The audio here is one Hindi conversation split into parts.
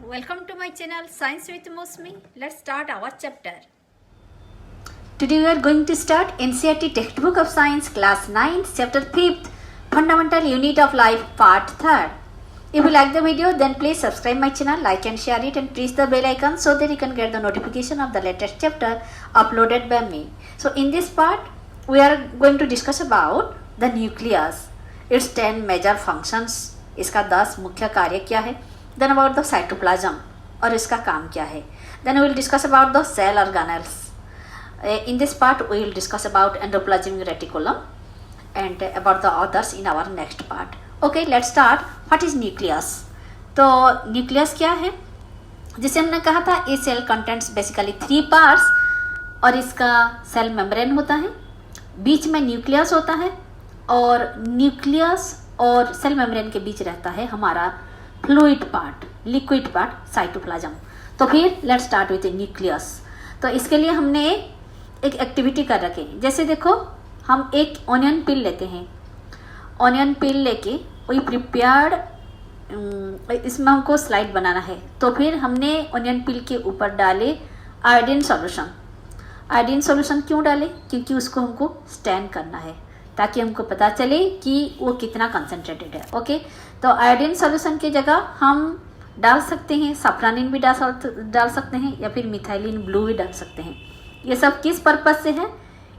welcome to my channel Science with Mosmi. Let's start our chapter. Today we are going to start NCERT textbook of science class 9 chapter 5th fundamental unit of life part 3rd. If you like the video then please subscribe my channel, like and share it and press the bell icon so that you can get the notification of the latest chapter uploaded by me. So in this part we are going to discuss about the nucleus, its 10 major functions, इसका 10 मुख्य कार्य क्या है, then about the cytoplasm और इसका काम क्या है, then we will discuss about the cell organelles. In this part we will discuss about endoplasmic reticulum and about the others in our next part. Okay, let's start. What is nucleus? तो nucleus क्या है, जिसे हमने कहा था ए सेल कंटेंट्स बेसिकली 3 पार्ट्स और इसका सेल मेम्ब्रेन होता है, बीच में न्यूक्लियस होता है और न्यूक्लियस और सेल मेम्ब्रेन के बीच रहता है हमारा fluid part, liquid part, cytoplasm. तो फिर लेट्स स्टार्ट विथ न्यूक्लियस. तो इसके लिए हमने एक एक्टिविटी कर रखे. जैसे देखो हम एक ऑनियन पिल लेते हैं, ऑनियन पिल लेके वही प्रिपेयर्ड, इसमें हमको स्लाइड बनाना है. तो फिर हमने ऑनियन पिल के ऊपर डाले आयोडीन सॉल्यूशन. आयोडीन सॉल्यूशन क्यों डाले? क्योंकि उसको हमको स्टैंड करना है ताकि हमको पता चले कि वो कितना कंसनट्रेटेड है. ओके, तो आयोडीन सॉल्यूशन की जगह हम डाल सकते हैं सफ्रानिन भी डाल सकते हैं या फिर मिथाइलिन ब्लू भी डाल सकते हैं. ये सब किस पर्पज से है?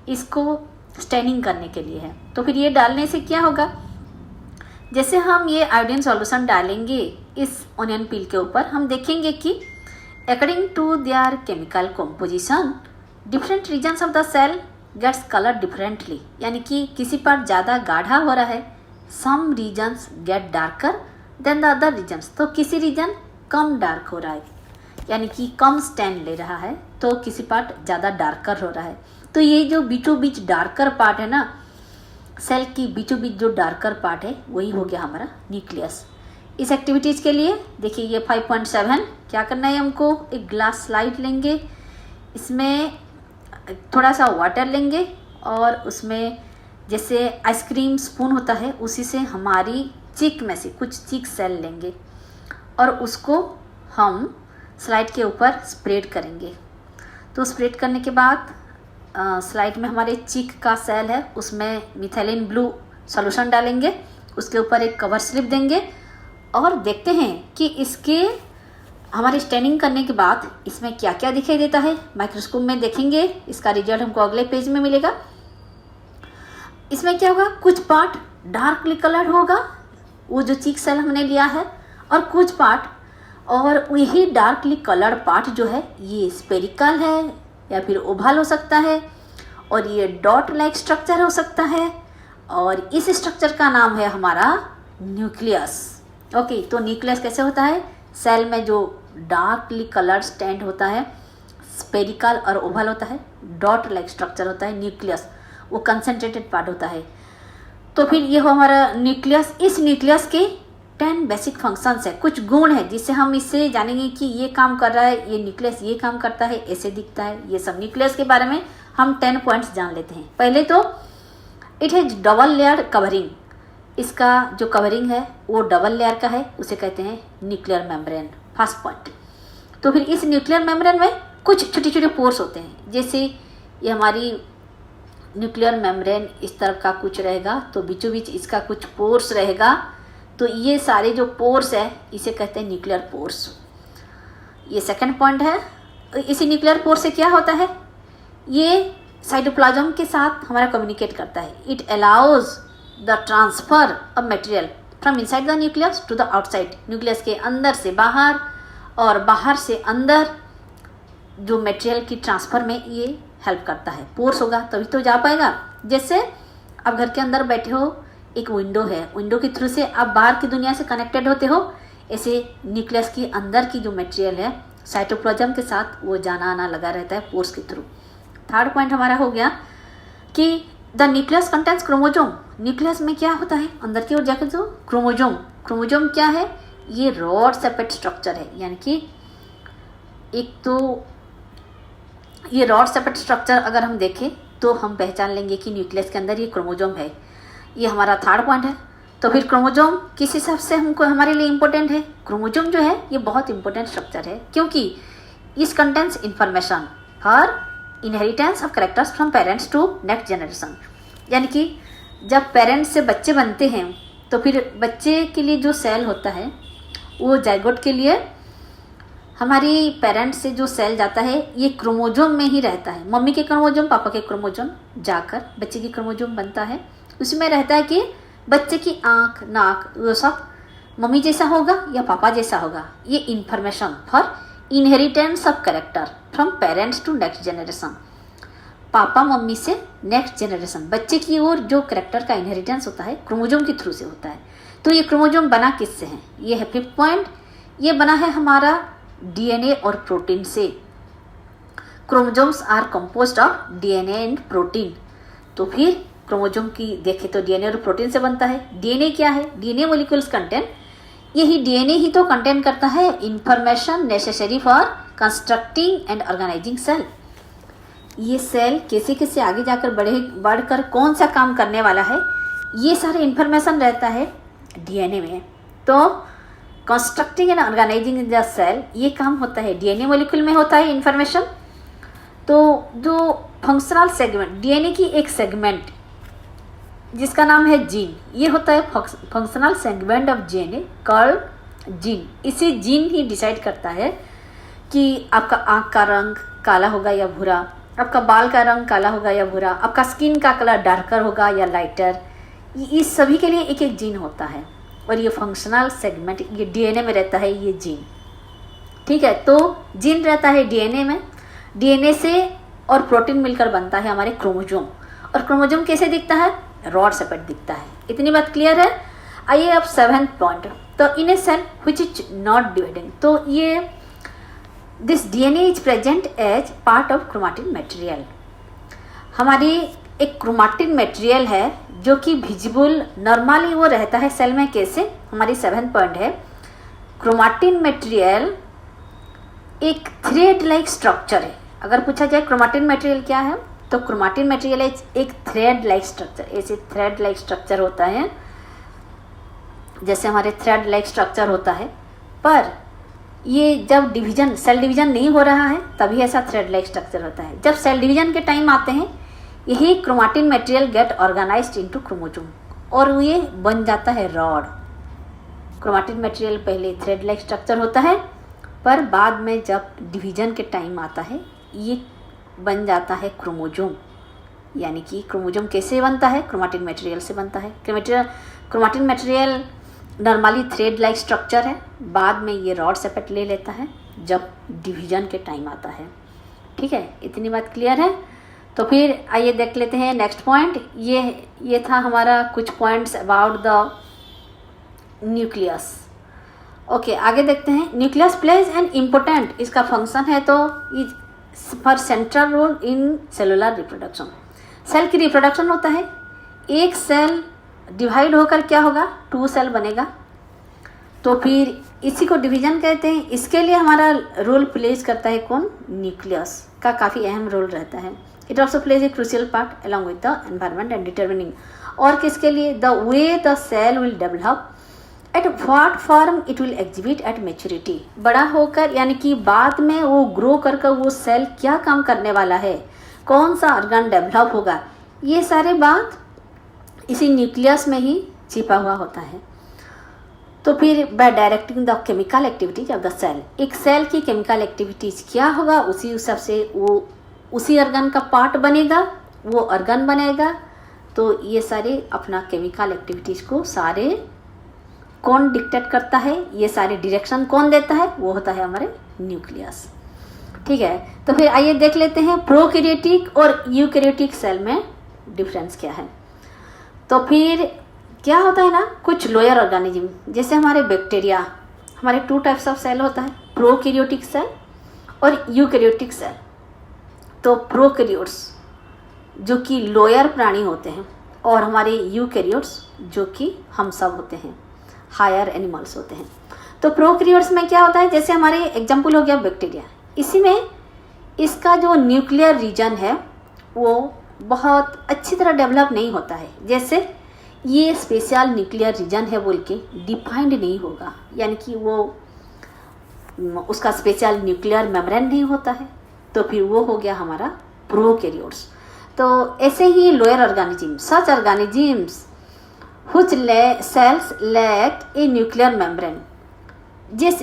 इसको स्टैनिंग करने के लिए है. तो फिर ये डालने से क्या होगा, जैसे हम ये आयोडीन सॉल्यूशन डालेंगे इस ऑनियन पील के ऊपर, हम देखेंगे कि according to their chemical composition different regions of the cell gets colour differently. यानी कि किसी पर ज़्यादा गाढ़ा हो रहा है, some regions get darker than the other regions. तो किसी रीजन कम डार्क हो रहा है, यानी कि कम स्टैंड ले रहा है, तो किसी पार्ट ज़्यादा डार्कर हो रहा है. तो ये जो बीचों बीच डार्कर पार्ट है ना, सेल की बीचों बीच जो डार्कर पार्ट है वही हो गया हमारा न्यूक्लियस. इस एक्टिविटीज़ के लिए देखिए ये 5.7 क्या करना है हमको, एक ग्लास स्लाइड लेंगे, इसमें थोड़ा सा वाटर लेंगे और उसमें जैसे आइसक्रीम स्पून होता है उसी से हमारी चिक में से कुछ चिक सेल लेंगे और उसको हम स्लाइड के ऊपर स्प्रेड करेंगे. तो स्प्रेड करने के बाद स्लाइड में हमारे चिक का सेल है, उसमें मिथाइलिन ब्लू सॉल्यूशन डालेंगे, उसके ऊपर एक कवर स्लिप देंगे और देखते हैं कि इसके हमारे स्टैनिंग करने के बाद इसमें क्या क्या दिखाई देता है. माइक्रोस्कोप में देखेंगे, इसका रिजल्ट हमको अगले पेज में मिलेगा. इसमें क्या होगा, कुछ पार्ट डार्कली कलर्ड होगा, वो जो चिक सेल हमने लिया है, और कुछ पार्ट, और वही डार्कली कलर्ड पार्ट जो है ये स्पेरिकल है या फिर ओवल हो सकता है और ये डॉट लाइक स्ट्रक्चर हो सकता है और इस स्ट्रक्चर का नाम है हमारा न्यूक्लियस. ओके, तो न्यूक्लियस कैसे होता है, सेल में जो डार्कली कलर्ड स्टैंड होता है, स्पेरिकल और ओवल होता है, डॉट लाइक स्ट्रक्चर होता है न्यूक्लियस, वो कंसनट्रेटेड पार्ट होता है. तो फिर ये हो हमारा न्यूक्लियस. इस न्यूक्लियस के 10 बेसिक फंक्शंस है, कुछ गुण है जिससे हम इससे जानेंगे कि ये काम कर रहा है, ये न्यूक्लियस ये काम करता है, ऐसे दिखता है. ये सब न्यूक्लियस के बारे में हम 10 पॉइंट्स जान लेते हैं. पहले तो it has double layer covering. इसका जो कवरिंग है वो डबल लेयर का है, उसे कहते हैं न्यूक्लियर मेम्ब्रेन. First point. तो फिर इस न्यूक्लियर मेम्ब्रेन में कुछ छोटे छोटे पोर्स होते हैं. जैसे ये हमारी न्यूक्लियर मेम्ब्रेन इस तरह का कुछ रहेगा, तो बीचों बीच इसका कुछ पोर्स रहेगा. तो ये सारे जो पोर्स है इसे कहते हैं न्यूक्लियर पोर्स. ये सेकंड पॉइंट है. इसी न्यूक्लियर पोर्स से क्या होता है, ये साइटोप्लाज्म के साथ हमारा कम्युनिकेट करता है. It allows the transfer of material from inside the nucleus to the outside. Nucleus के अंदर से बाहर और बाहर से अंदर जो मटेरियल की ट्रांसफ़र में ये हेल्प करता है. पोर्स होगा तभी तो जा पाएगा. जैसे आप घर के अंदर बैठे हो, एक विंडो है, विंडो के थ्रू से आप बाहर की दुनिया से कनेक्टेड होते हो, ऐसे न्यूक्लियस के अंदर की जो मटेरियल है साइटोप्लाज्म के साथ वो जाना आना लगा रहता है पोर्स के थ्रू. थर्ड पॉइंट हमारा हो गया कि the nucleus contents chromosome. Nucleus में क्या होता है, अंदर की ओर जाकर जो क्रोमोजोम. क्रोमोजोम क्या है, ये रॉड सेपरेट स्ट्रक्चर है. यानी कि एक तो ये रॉड सेपरेट स्ट्रक्चर अगर हम देखें तो हम पहचान लेंगे कि न्यूक्लियस के अंदर ये क्रोमोजोम है. ये हमारा थर्ड पॉइंट है. तो फिर क्रोमोजोम किस हिसाब से हमको हमारे लिए इम्पोर्टेंट है? क्रोमोजोम जो है ये बहुत इंपॉर्टेंट स्ट्रक्चर है, क्योंकि इस contains information for inheritance of characters from parents to next generation. यानी कि जब पेरेंट्स से बच्चे बनते हैं तो फिर बच्चे के लिए जो सेल होता है वो जाइगोट के लिए हमारी पेरेंट्स से जो सेल जाता है ये क्रोमोजोम में ही रहता है। मम्मी के क्रोमोजोम पापा के क्रोमोजोम जाकर बच्चे की क्रोमोजोम बनता है। उसमें रहता है कि बच्चे की आँख नाक वो सब मम्मी जैसा होगा या पापा जैसा होगा। ये information for inheritance of character from parents to next generation. पापा मम्मी से नेक्स्ट जनरेशन बच्चे की ओर जो कैरेक्टर का इनहेरिटेंस होता है क्रोमोजोम के थ्रू से होता है। तो ये क्रोमोजोम बना किससे है? ये है 5th पॉइंट। ये बना है हमारा डीएनए और प्रोटीन से। Chromosomes are composed of DNA and protein. तो फिर क्रोमोजोम की देखें तो डीएनए और प्रोटीन से बनता है। डीएनए क्या है? डीएनए मॉलिक्यूल्स कंटेन, यही डीएनए ही तो कंटेन करता है information necessary for constructing and organizing cell. ये सेल कैसे कैसे आगे जाकर बढ़कर कौन सा काम करने वाला है ये सारे इंफॉर्मेशन रहता है डीएनए में। तो constructing and organizing the cell ये काम होता है डीएनए मॉलिक्यूल में होता है इंफॉर्मेशन। तो जो फंक्शनल सेगमेंट डीएनए की एक सेगमेंट जिसका नाम है जीन, ये होता है functional segment of DNA called gene. इसे जीन ही डिसाइड करता है कि आपका आँख का रंग काला होगा या भूरा, आपका बाल का रंग काला होगा या भूरा, आपका स्किन का कलर डार्कर होगा या लाइटर। इस सभी के लिए एक एक जीन होता है और ये फंक्शनल सेगमेंट ये डीएनए में रहता है ये जीन। ठीक है, तो जीन रहता है डीएनए में। डीएनए से और प्रोटीन मिलकर बनता है हमारे क्रोमोजोम। और क्रोमोजोम कैसे दिखता है? रॉड सेपेट दिखता है। इतनी बात क्लियर है? आइए अब 7th पॉइंट। तो in a cell which is not dividing, तो ये this DNA is present as part of chromatin material. हमारी एक क्रोमैटिन मटेरियल है जो कि विजिबल नॉर्मली वो रहता है सेल में। कैसे? हमारी 7th पॉइंट है क्रोमैटिन मटेरियल एक थ्रेड लाइक स्ट्रक्चर है। अगर पूछा जाए क्रोमैटिन मटेरियल क्या है तो क्रोमैटिन मटेरियल एक थ्रेड लाइक स्ट्रक्चर, ऐसे थ्रेड लाइक स्ट्रक्चर होता है जैसे हमारे थ्रेड लाइक स्ट्रक्चर होता है। पर ये जब डिवीजन सेल डिवीजन नहीं हो रहा है तभी ऐसा थ्रेड लाइक स्ट्रक्चर होता है। जब सेल डिवीजन के टाइम आते हैं यही chromatin material get organized into chromosome और ये बन जाता है रॉड। क्रोमैटिन मटेरियल पहले थ्रेड लाइक स्ट्रक्चर होता है पर बाद में जब डिवीजन के टाइम आता है ये बन जाता है क्रोमोजोम। यानी कि क्रोमोजोम कैसे बनता है? क्रोमैटिन मटेरियल से बनता है। Chromatin material normally thread like structure है, बाद में ये रॉड सेपेट ले लेता है जब डिवीजन के टाइम आता है। ठीक है, इतनी बात क्लियर है? तो फिर आइए देख लेते हैं नेक्स्ट पॉइंट। ये था हमारा कुछ points about the nucleus. Okay, आगे देखते हैं। न्यूक्लियस प्लेज एन इम्पोर्टेंट, इसका फंक्शन है तो for central role in cellular reproduction. Cell की रिप्रोडक्शन होता है, एक सेल डिवाइड होकर क्या होगा? 2 सेल बनेगा। तो फिर इसी को डिवीजन कहते हैं। इसके लिए हमारा रोल प्लेज करता है कौन? न्यूक्लियस का काफ़ी अहम रोल रहता है। It also plays a crucial part along with the environment and determining. और किसके लिए? The way the cell will develop at what form it will exhibit at maturity. बड़ा होकर यानी कि बाद में वो ग्रो करके वो सेल क्या काम करने वाला है, कौन सा ऑर्गन डेवलप होगा, ये सारे बात इसी न्यूक्लियस में ही छिपा हुआ होता है। तो फिर by directing the chemical activities of the cell, एक सेल की केमिकल एक्टिविटीज क्या होगा उसी हिसाब से वो उसी ऑर्गन का पार्ट बनेगा, वो ऑर्गन बनेगा। तो ये सारे अपना केमिकल एक्टिविटीज को सारे कौन डिक्टेट करता है, ये सारे डायरेक्शन कौन देता है? वो होता है हमारे न्यूक्लियस। ठीक है, तो फिर आइए देख लेते हैं प्रोकैरियोटिक और यूकैरियोटिक सेल में डिफरेंस क्या है। तो फिर क्या होता है ना, कुछ लोअर ऑर्गेनिज्म जैसे हमारे बैक्टीरिया, हमारे 2 टाइप्स ऑफ सेल होता है, प्रोकैरियोटिक सेल और यूकैरियोटिक सेल। तो प्रोकैरियोट्स जो कि लोअर प्राणी होते हैं और हमारे यूकैरियोट्स जो कि हम सब होते हैं, हायर एनिमल्स होते हैं। तो प्रोकैरियोट्स में क्या होता है, जैसे हमारे एग्जाम्पल हो गया बैक्टीरिया, इसी में इसका जो न्यूक्लियर रीजन है वो बहुत अच्छी तरह डेवलप नहीं होता है। जैसे ये स्पेशल न्यूक्लियर रीजन है बोल के डिफाइंड नहीं होगा, यानी कि वो उसका स्पेशल न्यूक्लियर मेम्ब्रेन नहीं होता है, तो फिर वो हो गया हमारा प्रोकैरियोट्स। तो ऐसे ही lower organism, such organisms which cells lack a nuclear membrane, जिस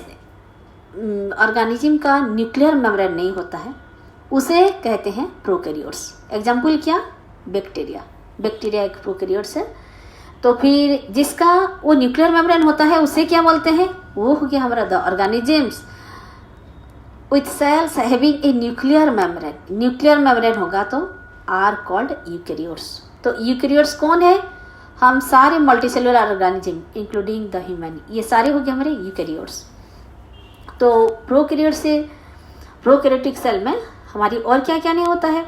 ऑर्गेनिज्म का न्यूक्लियर मेम्ब्रेन नहीं होता है उसे कहते हैं प्रोकैरियोट्स। एग्जाम्पल क्या? बैक्टीरिया। बैक्टीरिया एक प्रोकैरियोट्स है। तो फिर जिसका वो न्यूक्लियर मेम्ब्रेन होता है उसे क्या बोलते हैं? वो हो गया हमारा the organisms with sales having a nuclear membrane. Nuclear membrane होगा तो आर कॉल्ड यूकैरियोट्स। तो यूकैरियोट्स कौन है? हम सारे multicellular organism including the human, ये सारे हो गए हमारे यूकैरियोट्स। तो प्रोकैरियोटिक सेल में हमारी और क्या क्या नहीं होता है?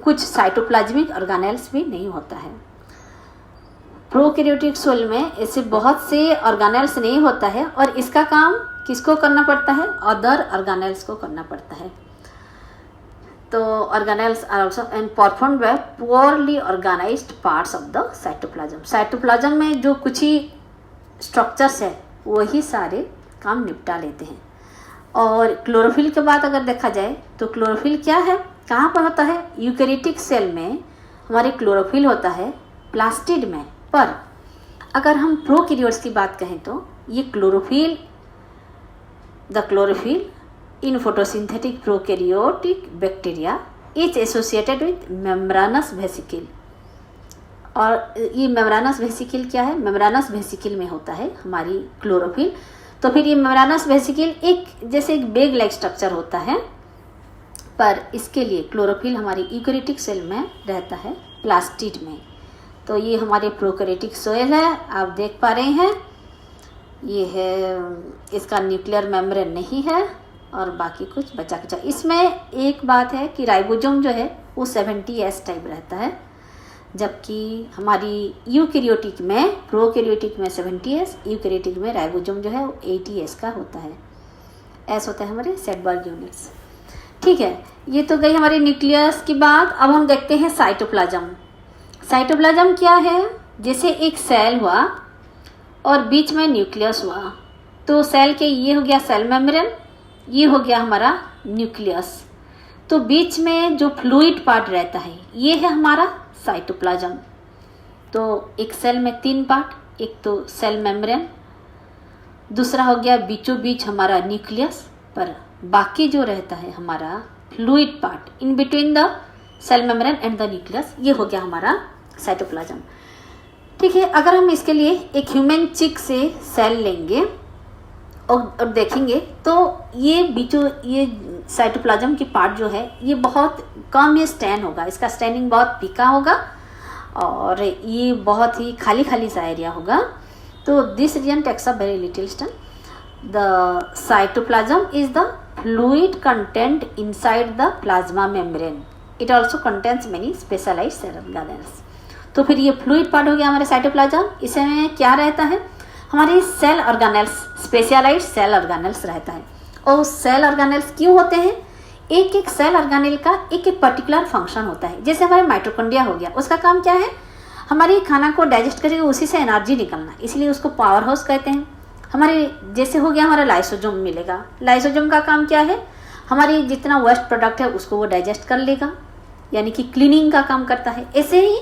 कुछ साइटोप्लाज्मिक ऑर्गेनेल्स भी नहीं होता है। प्रोकैरियोटिक सेल में ऐसे बहुत से ऑर्गेनेल्स नहीं होता है और इसका काम किसको करना पड़ता है? अदर ऑर्गेनेल्स को करना पड़ता है। तो organelles are also and performed by poorly organized parts of the cytoplasm. Cytoplasm में जो कुछ ही स्ट्रक्चर्स है वही सारे काम निपटा लेते हैं। और क्लोरोफिल के बाद अगर देखा जाए तो क्लोरोफिल क्या है, कहाँ पर होता है? यूकैरियोटिक सेल में हमारे क्लोरोफिल होता है प्लास्टिड में। पर अगर हम प्रोकैरियोट्स की बात कहें तो ये chlorophyll in photosynthetic prokaryotic bacteria is associated with membranous vesicle। और ये मेम्ब्रानस वेसिकल क्या है? मेम्ब्रानस वेसिकल में होता है हमारी क्लोरोफिल। तो फिर ये मेम्ब्रानस वेसिकल एक जैसे एक बेग लाइक स्ट्रक्चर होता है, पर इसके लिए क्लोरोफिल हमारी यूकैरियोटिक सेल में रहता है प्लास्टिड में। तो ये हमारे प्रोकैरियोटिक सेल है, आप देख पा रहे हैं। ये है, इसका न्यूक्लियर मेम्ब्रेन नहीं है और बाकी कुछ बचा कुचा। इसमें एक बात है कि राइबोसोम जो है वो 70S टाइप रहता है, जबकि हमारी यूकैरियोटिक में, प्रोकैरियोटिक में 70S, यूकैरियोटिक में राइबोसोम जो है वो 80S का होता है। ऐसा होता है हमारे सेडबर्ग यूनिट्स। ठीक है, ये तो गई हमारी न्यूक्लियस की बात। अब हम देखते हैं साइटोप्लाज्म। साइटोप्लाज्म क्या है? जैसे एक सेल हुआ और बीच में न्यूक्लियस हुआ, तो सेल के ये हो गया सेल मेम्ब्रेन, ये हो गया हमारा न्यूक्लियस। तो बीच में जो फ्लूइड पार्ट रहता है ये है हमारा साइटोप्लाज्म। तो एक सेल में 3 पार्ट, एक तो सेल मेम्ब्रेन, दूसरा हो गया बीचों बीच हमारा न्यूक्लियस, पर बाकी जो रहता है हमारा fluid part in between the cell membrane and the nucleus, ये हो गया हमारा साइटोप्लाज्म। ठीक है, अगर हम इसके लिए एक ह्यूमन चिक से सेल लेंगे और देखेंगे तो ये बीचों, ये साइटोप्लाज्म की पार्ट जो है ये बहुत कम ये स्टैंड होगा, इसका स्टैंडिंग बहुत फीका होगा और ये बहुत ही खाली खाली सा एरिया होगा। तो this region takes a very little stand. The cytoplasm is the fluid content inside the plasma membrane. It also contains many specialized cell organelles. तो फिर ये फ्लूइड पार्ट हो गया हमारे साइटोप्लाज्म। इसमें क्या रहता है? हमारे cell organelles, specialized cell organelles रहता है। और सेल ऑर्गेनेल्स क्यों होते हैं? एक एक सेल ऑर्गेनेल का एक एक पर्टिकुलर फंक्शन होता है। जैसे हमारे माइटोकॉन्ड्रिया हो गया, उसका काम क्या है? हमारे खाना को डाइजेस्ट करेगा, उसी से एनर्जी निकलना, इसलिए उसको पावर हाउस कहते हैं। हमारे जैसे हो गया हमारा लाइसोसोम मिलेगा, लाइसोसोम का काम क्या है? हमारी जितना वेस्ट प्रोडक्ट है उसको वो डाइजेस्ट कर लेगा, यानी कि क्लीनिंग का काम करता है। ऐसे ही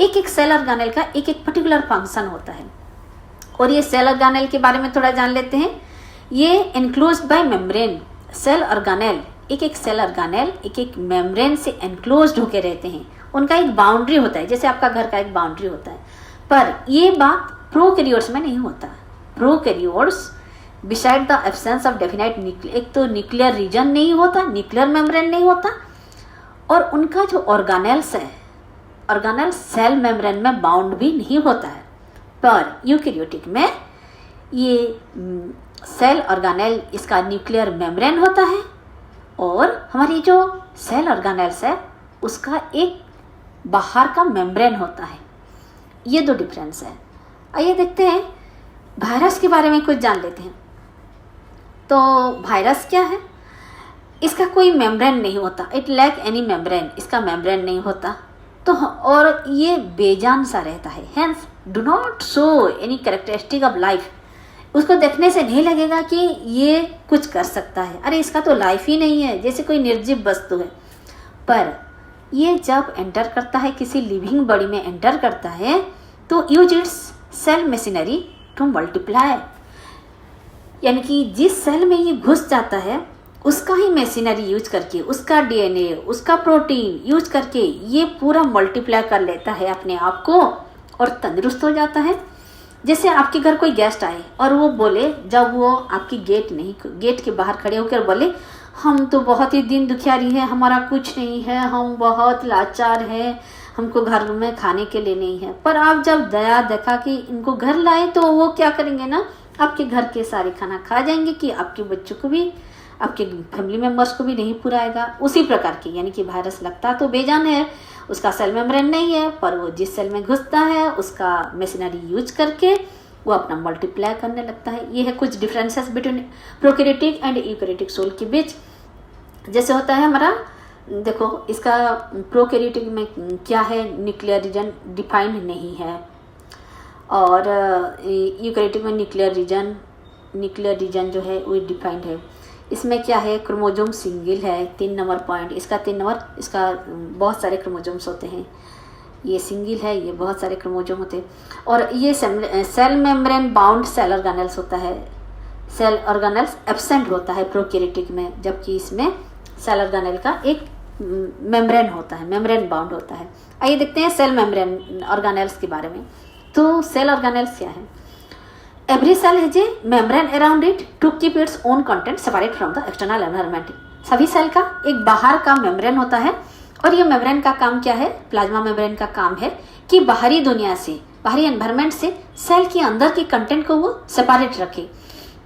एक एक सेल ऑर्गेनेल का एक एक पर्टिकुलर फंक्शन होता है। और ये सेल ऑर्गेनेल के बारे में थोड़ा जान लेते हैं। ये enclosed by membrane. Cell organelle, एक एक सेल ऑर्गेनेल एक एक मेम्ब्रेन से एनक्लोज्ड होकर रहते हैं। उनका एक बाउंड्री होता है, जैसे आपका घर का एक बाउंड्री होता है। पर ये बात प्रोकैरियोट्स में नहीं होता। Prokaryotes beside the absence of definite nuclear, एक तो न्यूक्लियर रीजन नहीं होता, न्यूक्लियर मेम्ब्रेन नहीं होता, और उनका जो ऑर्गेनेल्स है, ऑर्गेनेल सेल मेम्ब्रेन में बाउंड भी नहीं होता है। पर यूकैरियोटिक में ये सेल ऑर्गेनेल, इसका न्यूक्लियर मेम्ब्रेन होता है और हमारी जो सेल ऑर्गेनेल्स है उसका एक बाहर का मेम्ब्रेन होता है। ये दो डिफरेंस है। आइए देखते हैं, वायरस के बारे में कुछ जान लेते हैं। तो वायरस क्या है? इसका कोई मेम्ब्रेन नहीं होता, इट लैक एनी मेम्ब्रेन, इसका मेम्ब्रेन नहीं होता। तो और ये बेजान सा रहता है, hence do not show any characteristic of life. उसको देखने से नहीं लगेगा कि ये कुछ कर सकता है, अरे इसका तो लाइफ ही नहीं है, जैसे कोई निर्जीव वस्तु है। पर ये जब एंटर करता है, किसी लिविंग बॉडी में एंटर करता है, तो use its cell machinery to multiply, यानी कि जिस सेल में ये घुस जाता है उसका ही मशीनरी यूज करके, उसका डीएनए, उसका प्रोटीन यूज करके ये पूरा मल्टीप्लाई कर लेता है अपने आप को और तंदुरुस्त हो जाता है। जैसे आपके घर कोई गेस्ट आए और वो बोले, जब वो आपकी गेट के बाहर खड़े होकर बोले, हम तो बहुत ही दिन दुखियारी है, हमारा कुछ नहीं है, हम बहुत लाचार हैं, हमको घर में खाने के लिए नहीं है। पर आप जब दया देखा कि इनको घर लाए, तो वो क्या करेंगे ना, आपके घर के सारे खाना खा जाएंगे कि आपके बच्चों को भी, आपके फैमिली मेम्बर्स को भी नहीं पुराएगा। उसी प्रकार की, यानी कि वायरस लगता तो बेजान है, उसका सेल मेम्ब्रेन नहीं है, पर वो जिस सेल में घुसता है उसका मशीनरी यूज करके वो अपना मल्टीप्लाई करने लगता है। ये है कुछ differences between prokaryotic and eukaryotic cell के बीच। जैसे होता है हमारा, देखो इसका प्रोकैरियोटिक में क्या है, न्यूक्लियर रीजन डिफाइंड नहीं है, और यूकैरियोटिक में न्यूक्लियर रीजन जो है वो डिफाइंड है। इसमें क्या है, क्रोमोजोम सिंगल है, 3 नंबर पॉइंट, इसका 3 नंबर, इसका बहुत सारे क्रोमोजोम्स होते हैं, ये सिंगल है, ये बहुत सारे क्रोमोजोम होते हैं। और ये cell membrane bound cell organelles होता है, सेल ऑर्गेनेल्स एब्सेंट होता है प्रोकैरियोटिक में, जबकि इसमें सेल ऑर्गेनेल का एक मेम्ब्रेन होता है, मेम्ब्रेन बाउंड होता है। आइए देखते हैं सेल मेम्ब्रेन ऑर्गेनेल्स के बारे में। तो सेल ऑर्गेनेल्स क्या है, every cell has a membrane around it to keep its own content separate from the external environment. सभी सेल का एक बाहर का मेम्ब्रेन होता है, और ये मेम्ब्रेन का काम क्या है, प्लाज्मा मेम्ब्रेन का काम है कि बाहरी दुनिया से, बाहरी एनवायरनमेंट से सेल के अंदर के कंटेंट को वो सेपरेट रखे।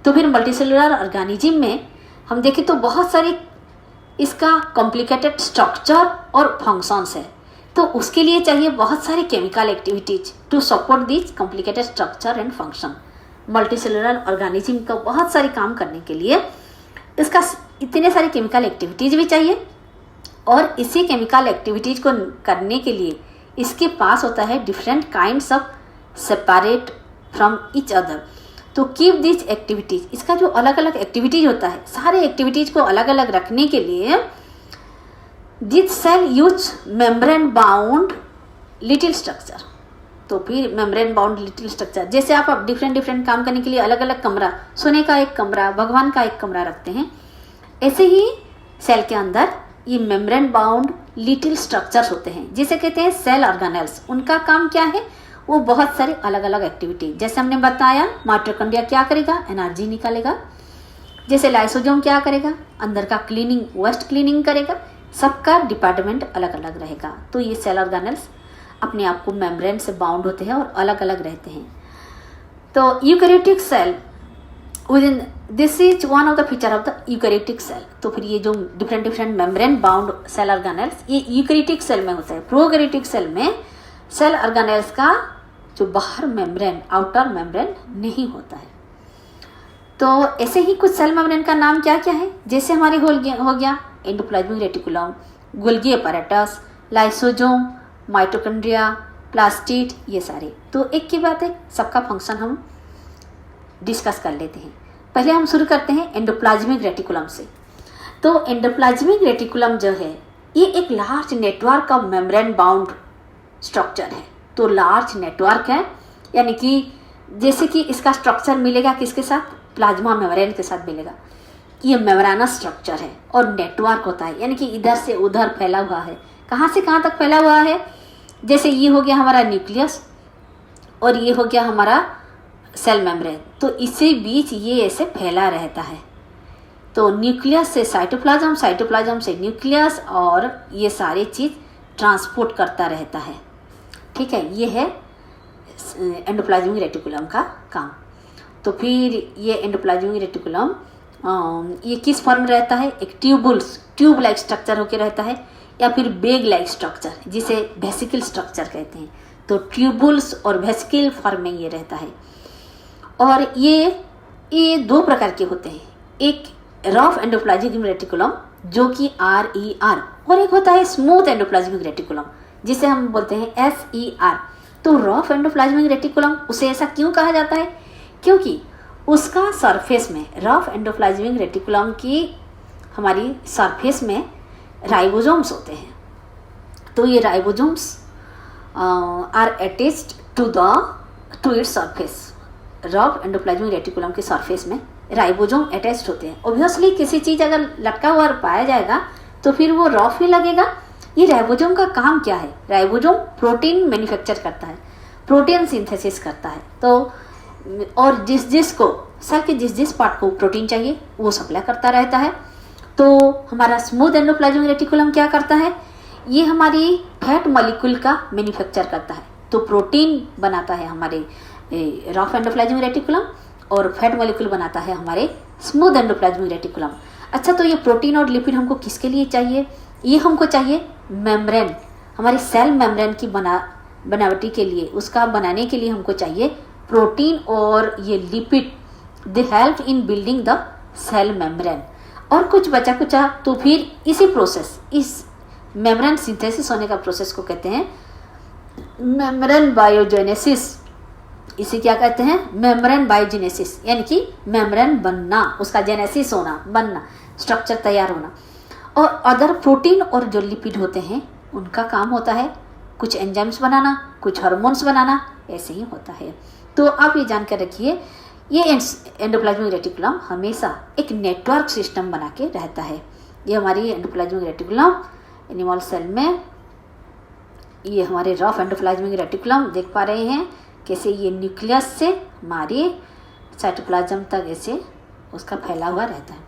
तो फिर मल्टीसेलुलर ऑर्गेनिज्म में हम देखें तो बहुत सारे इसका कॉम्प्लिकेटेड स्ट्रक्चर और फंक्शंस है, तो उसके लिए चाहिए बहुत सारी chemical activities to support this complicated structure and function. Multicellular organism का बहुत सारे काम करने के लिए इसका इतने सारे केमिकल एक्टिविटीज भी चाहिए, और इसी केमिकल एक्टिविटीज को करने के लिए इसके पास होता है different kinds of separate from each other. तो कीप दिस एक्टिविटीज, इसका जो अलग अलग एक्टिविटीज होता है, सारे एक्टिविटीज को अलग अलग रखने के लिए this cell use membrane bound little structure. तो फिर मेम्ब्रेन बाउंड लिटिल स्ट्रक्चर, जैसे आप डिफरेंट काम करने के लिए अलग अलग कमरा, सोने का एक कमरा, भगवान का एक कमरा रखते हैं, ऐसे ही सेल के अंदर ये मेम्ब्रेन बाउंड लिटिल स्ट्रक्चर्स होते हैं, जिसे कहते हैं सेल ऑर्गेनेल्स। उनका काम क्या है, वो बहुत सारे अलग अलग एक्टिविटी, जैसे हमने बताया माइटोकॉन्ड्रिया क्या करेगा, एनर्जी निकालेगा, जैसे लाइसोसोम क्या करेगा, अंदर का क्लीनिंग, वेस्ट क्लीनिंग करेगा, सबका डिपार्टमेंट अलग अलग रहेगा। तो ये सेल ऑर्गेनेल्स अपने आप को मेम्ब्रेन से बाउंड होते हैं और अलग अलग रहते हैं। तो eukaryotic cell within, this is one of the feature of the eukaryotic cell. तो फिर ये जो different membrane bound cell organelles, ये यूकैरियोटिक सेल में होता है। प्रोकैरियोटिक सेल में सेल ऑर्गेनेल्स का जो बाहर मेम्ब्रेन, आउटर मेम्ब्रेन नहीं होता है। तो ऐसे ही कुछ सेल मेम्ब्रेन का नाम क्या क्या है, जैसे हमारे हो गया endoplasmic reticulum, Golgi apparatus, lysosome, mitochondria, plastid, ये सारे। तो एक की बात है, सबका फंक्शन हम डिस्कस कर लेते हैं। पहले हम शुरू करते हैं एंडोप्लाज्मिक रेटिकुलम से। तो एंडोप्लाज्मिक रेटिकुलम जो है, ये एक large network of membrane bound structure है। तो लार्ज नेटवर्क है, यानी कि जैसे कि इसका स्ट्रक्चर मिलेगा किसके साथ, प्लाज्मा मेम्ब्रेन के साथ मिलेगा। ये मेम्ब्रेनस स्ट्रक्चर है और नेटवर्क होता है, यानी कि इधर से उधर फैला हुआ है। कहाँ से कहाँ तक फैला हुआ है, जैसे ये हो गया हमारा न्यूक्लियस और ये हो गया हमारा सेल मेम्ब्रेन, तो इसी बीच ये ऐसे फैला रहता है। तो न्यूक्लियस से साइटोप्लाज्म, साइटोप्लाज्म से न्यूक्लियस, और ये सारी चीज़ ट्रांसपोर्ट करता रहता है। ठीक है, ये है एंडोप्लाज्मिक रेटिकुलम का काम। तो फिर ये एंडोप्लाज्मिक रेटिकुलम ये किस फॉर्म में रहता है, एक ट्यूब लाइक स्ट्रक्चर होकर रहता है, या फिर बेग लाइक स्ट्रक्चर, जिसे वेसिकल स्ट्रक्चर कहते हैं। तो ट्यूबुल्स और वेसिकल फॉर्म में ये रहता है। और ये दो प्रकार के होते हैं, एक रफ एंडोप्लाज्मिक रेटिकुलम जो कि RER, और एक होता है स्मूथ एंडोप्लाज्मिक रेटिकुलम जिसे हम बोलते हैं SER। तो रफ एंडोप्लाज्मिक रेटिकुलम उसे ऐसा क्यों कहा जाता है? क्योंकि उसका सरफेस में, रफ एंडोप्लाज्मिक रेटिकुलम की हमारी सरफेस में राइबोसोम्स होते हैं। तो ये ribosomes are attached to its surface. Rough endoplasmic reticulum के सरफेस में राइबोसोम अटैच्ड होते हैं। ऑब्वियसली किसी चीज़ अगर लटका हुआ पाया जाएगा तो फिर वो रफ ही लगेगा। ये राइबोसोम का काम क्या है? राइबोसोम प्रोटीन मैन्युफैक्चर करता है, प्रोटीन सिंथेसिस करता है। तो और जिस को सेल के जिस पार्ट को प्रोटीन चाहिए वो सप्लाई करता रहता है। तो हमारा स्मूथ एंडोप्लाज्मिक रेटिकुलम क्या करता है? ये हमारी फैट मॉलिक्यूल का मैन्युफैक्चर करता है। तो प्रोटीन बनाता है हमारे रफ एंडोप्लाज्मिक रेटिकुलम और फैट मॉलिक्यूल बनाता है हमारे स्मूथ एंडोप्लाज्मिक रेटिकुलम। अच्छा, तो ये प्रोटीन और लिपिड हमको किसके लिए चाहिए? ये हमको चाहिए मेम्ब्रेन, हमारी सेल मेम्ब्रेन की बनावटी के लिए, उसका बनाने के लिए हमको चाहिए प्रोटीन और ये lipid. They help in building the cell membrane. और कुछ बचा कुचा तो फिर इसी प्रोसेस, इस मेम्ब्रेन सिंथेसिस होने का प्रोसेस को कहते हैं मेम्ब्रेन बायोजेनेसिस। इसे क्या कहते हैं? मेम्ब्रेन बायोजेनेसिस, यानी कि मेम्ब्रेन बनना, उसका जेनेसिस होना, बनना, स्ट्रक्चर तैयार होना। और अदर प्रोटीन और जो लिपिड होते हैं उनका काम होता है कुछ एंजाइम्स बनाना, कुछ हार्मोन्स बनाना, ऐसे ही होता है। तो आप ये जानकर रखिए, ये एंडोप्लाज्मिक रेटिकुलम हमेशा एक नेटवर्क सिस्टम बना के रहता है। ये हमारी एंडोप्लाज्मिक रेटिकुलम एनिमल सेल में, ये हमारे रफ एंडोप्लाज्मिक रेटिकुलम देख पा रहे हैं कैसे ये न्यूक्लियस से हमारे साइटोप्लाज्म तक ऐसे उसका फैला हुआ रहता है।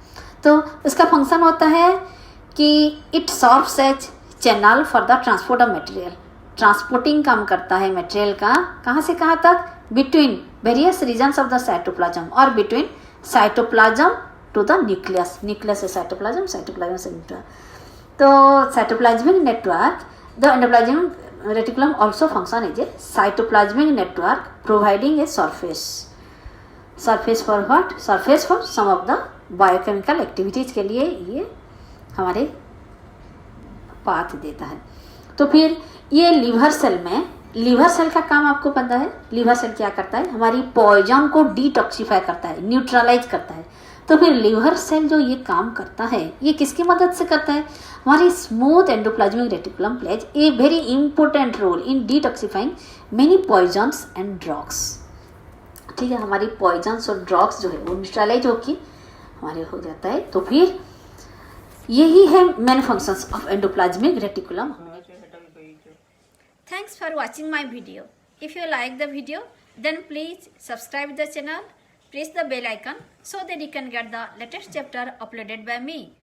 तो इसका फंक्शन होता है कि it serves as channel for the transport of material. Transporting काम करता है मटेरियल का, कहाँ से कहाँ तक? Between various regions of the cytoplasm और between cytoplasm to the nucleus, nucleus से साइटोप्लाज्म, साइटोप्लाज्म से न्यूक्लियस। तो cytoplasmic network, the endoplasmic reticulum also function as a cytoplasmic network providing a surface for what? Surface for some of the biochemical activities के लिए ये हमारे पाथ देता है। तो फिर ये लीवर सेल में, लीवर सेल का काम आपको पता है, लीवर सेल क्या करता है? हमारी पॉइजन को डिटॉक्सिफाई करता है, न्यूट्रलाइज करता है। तो फिर लीवर सेल जो ये काम करता है ये किसकी मदद से करता है? हमारी smooth endoplasmic reticulum plays a very important role in detoxifying many poisons and drugs. ठीक है, हमारी पॉइजन्स और ड्रग्स जो है वो न्यूट्रलाइज होकर हमारे हो जाता है। तो फिर यही है main functions of endoplasmic reticulum. Thanks for watching my video. If you like the video, then please subscribe the channel, press the bell icon so that you can get the latest chapter uploaded by me.